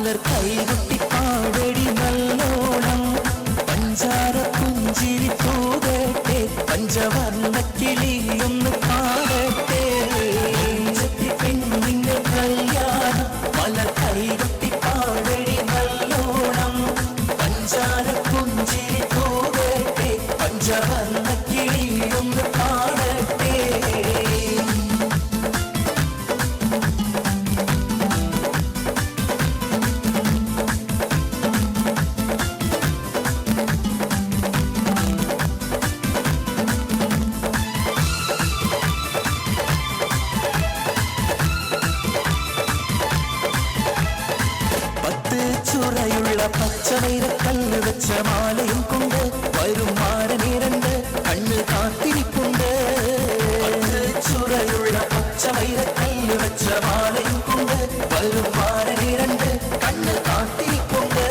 മലർ കൈകൊട്ടി പാടടി നല്ലോണം പഞ്ചാര പുഞ്ചിരി തൂകട്ടെ പഞ്ചവർണ്ണ കിളിയൊന്ന് പാടട്ടെ പെണ്ണിന്റെ കല്യാണം മലർ കൈകൊട്ടി പാടടി നല്ലോണം പഞ്ചാര പുഞ്ചിരി തൂകട്ടെ പഞ്ചവർണ്ണ കിളിയൊന്ന് പാടട്ടെ. ചുറയുള്ള പച്ചവൈരക്കല്ല് വെച്ച മാലയും കൊണ്ട് വരും മാരനേരണ്ട് കണ്ണ് കാത്തിരിപ്പുണ്ട്. ചുറയുള്ള പച്ചവൈരക്കല്ല് വെച്ച മാലയും കൊണ്ട് വരും മാരനേരണ്ട് കണ്ണ് കാത്തിരിപ്പുണ്ട്.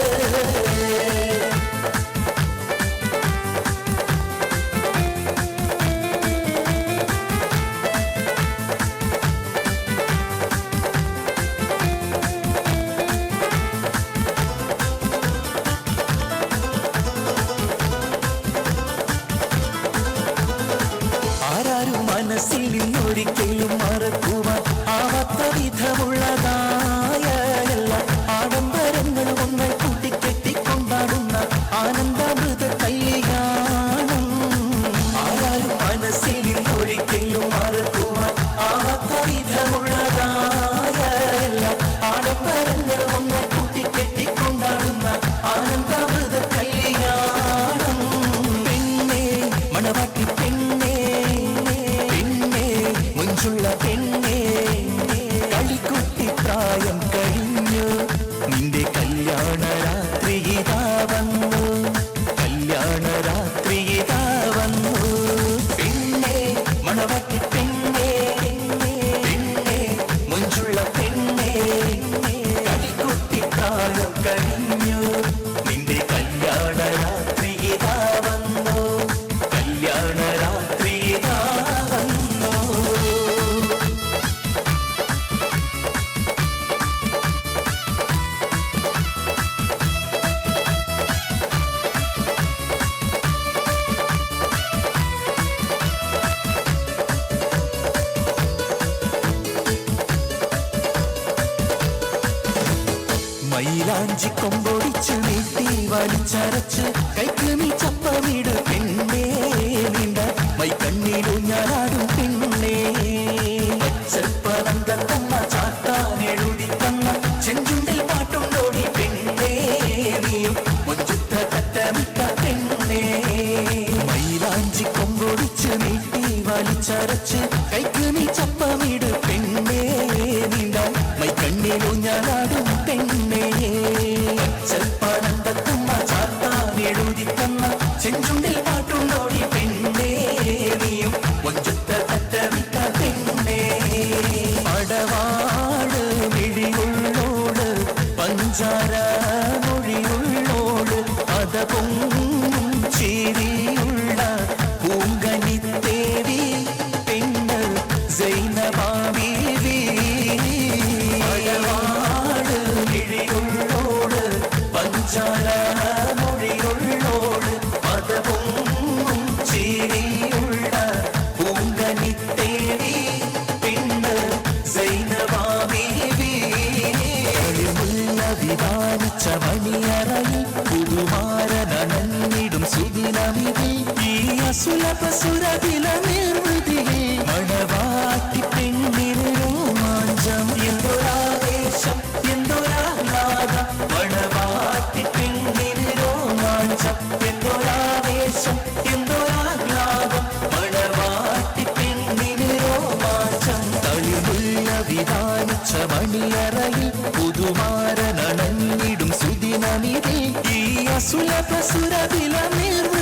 മനസ്സിൽ നിന്നൊരിക്കലും മറക്കുവാൻ ആവാത്ത വിധമുള്ളതായ എല്ലാ ആഡംബരങ്ങളും ഒന്നും കൂട്ടിക്കെട്ടിക്കൊണ്ടാടുന്ന ആനന്ദാമൃത കല്യാണം. ആരാരും മനസ്സിൽ നിന്നൊരിക്കലും മറക്കുവാൻ ആവാത്ത വിധമുള്ളതായ എല്ലാ ആഡംബരങ്ങളും ഒന്നും കൂട്ടിക്കെട്ടിക്കൊണ്ടാടുന്ന ആനന്ദാമൃത കല്യാണം. പെണ്ണേ മണവാട്ടി പെണ്ണേ മുഞ്ചുള്ള പെണ്ണേ കളിക്കുട്ടി പ്രായം കഴിഞ്ഞു നിന്റെ കല്യാണ രാത്രി ഇതാ വന്നു കല്യാണ രാത്രി ഇതാ വന്നു. പെണ്ണേ മണവാട്ടി പെണ്ണേ പെണ്ണേ മുഞ്ചുള്ള പെണ്ണേ കളിക്കുട്ടി പ്രായം കഴിഞ്ഞു നിന്റെ കല്യാണ രാത്രി ഇതാ വന്നു കല്യാണ രാത്രി ഇതാ വന്നു. മൈലാഞ്ചി കൊമ്പൊടിച്ചു നീട്ടി വലിച്ചരച്ച് കൈക്ക് നീ ചപ്പമിട് പെണ്ണേ നീണ്ട മൈക്കണ്ണിലു ഞാനാടും പെണ്ണേ പച്ചപ്പനം തന്ന ചാത്താനെഴുതി തന്ന ചെഞ്ചുണ്ടിൽ പാട്ടുണ്ടോടി പെണ്ണേ നീയും മൊഞ്ചുത്ത കറ്റമിട്ട പെണ്ണേ. മൈലാഞ്ചി കൊമ്പൊടിച്ചു നീട്ടി വലിച്ചരച്ച് കൈക്ക് നീ ചപ്പമിട് പെണ്ണേ നീണ്ട മൈക്കണ്ണിലു ഞാനാടും പെണ്ണേ പച്ചപ്പനം തന്ന ചാത്താനെഴുതി തന്ന ചെഞ്ചുണ്ടിൽ പാട്ടുണ്ടോടി പെണ്ണേ നീയും മൊഞ്ചുത്ത കറ്റമിട്ട പെണ്ണേ. പടവാട് മിഴിയുള്ളോട് പഞ്ചാര മൊഴിയുള്ളോട് അതപൊങ്ങും ചിരിയുള്ള പൂങ്കനിത്തേവി പെണ്ണ് സൈനബാ ബീവി. പടവാട് മിഴിയുള്ളോട് പഞ്ചാര മൊഴിയുള്ളോട് അതപൊങ്ങും ചിരിയുള്ള പൂങ്കനിത്തേവി പെണ്ണ് സൈനബാ ബീവി. വിധാനിച്ച മണിയറയിൽ പുതുമാരനന്നിടും സുദിനമിതിൽ ഈ അസുലഭ സുരവില നിർവൃതിയിൽ മണവാട്ടി പെണ്ണിന് രോമാഞ്ചം എന്തൊരാവേശം എന്തൊരാഹ്ലാദം മണവാട്ടി പെണ്ണിന് രോമാഞ്ചം എന്തൊരാവേശം എന്തൊരാഹ്ലാദം മണവാട്ടി പെണ്ണിന് രോമാഞ്ചം. തളിമുള്ള വിധാനിച്ച മണിയറയിൽ പുതുമാരനണിടും സുദിനമിതിൽ ഈ അസുലഭ സുരവില നിർവൃതിയിൽ